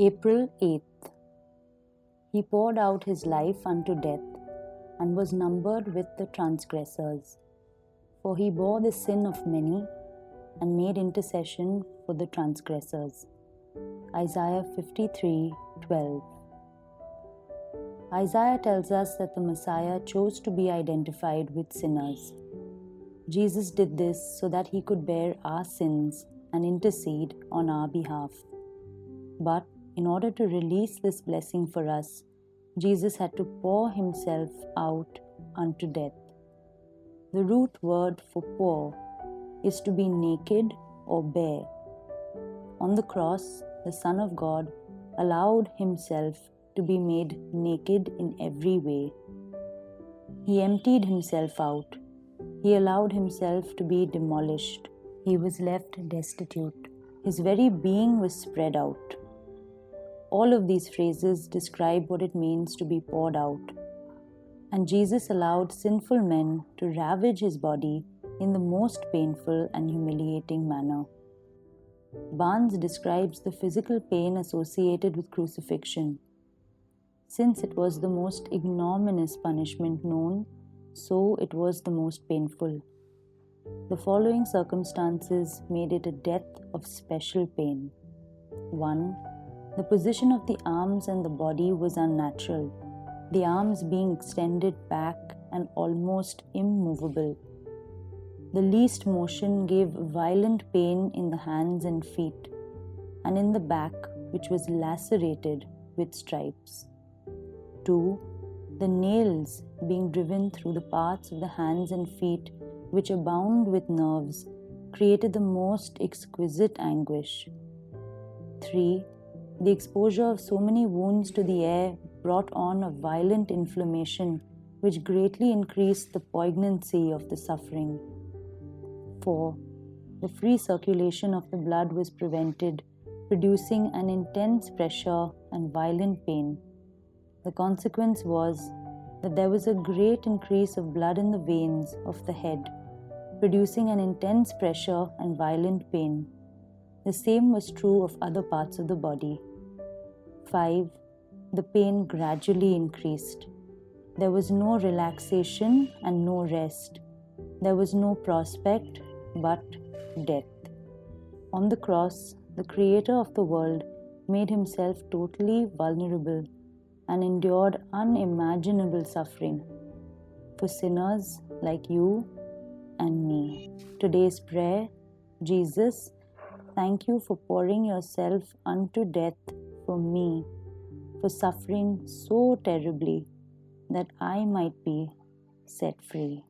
April 8th. He poured out his life unto death, and was numbered with the transgressors. For he bore the sin of many, and made intercession for the transgressors. Isaiah 53:12. Isaiah tells us that the Messiah chose to be identified with sinners. Jesus did this so that he could bear our sins and intercede on our behalf. But in order to release this blessing for us, Jesus had to pour himself out unto death. The root word for pour is to be naked or bare. On the cross, the Son of God allowed himself to be made naked in every way. He emptied himself out. He allowed himself to be demolished. He was left destitute. His very being was spread out. All of these phrases describe what it means to be poured out. And Jesus allowed sinful men to ravage his body in the most painful and humiliating manner. Barnes describes the physical pain associated with crucifixion. Since it was the most ignominious punishment known, so it was the most painful. The following circumstances made it a death of special pain. 1. The position of the arms and the body was unnatural, the arms being extended back and almost immovable. The least motion gave violent pain in the hands and feet, and in the back, which was lacerated with stripes. 2. The nails being driven through the parts of the hands and feet, which abound with nerves, created the most exquisite anguish. 3. The exposure of so many wounds to the air brought on a violent inflammation which greatly increased the poignancy of the suffering. 4. The free circulation of the blood was prevented, producing an intense pressure and violent pain. The consequence was that there was a great increase of blood in the veins of the head, producing an intense pressure and violent pain. The same was true of other parts of the body. 5. The pain gradually increased. There was no relaxation and no rest. There was no prospect but death. On the cross, the Creator of the world made himself totally vulnerable and endured unimaginable suffering for sinners like you and me. Today's prayer: Jesus, thank you for pouring yourself unto death for me, for suffering so terribly that I might be set free.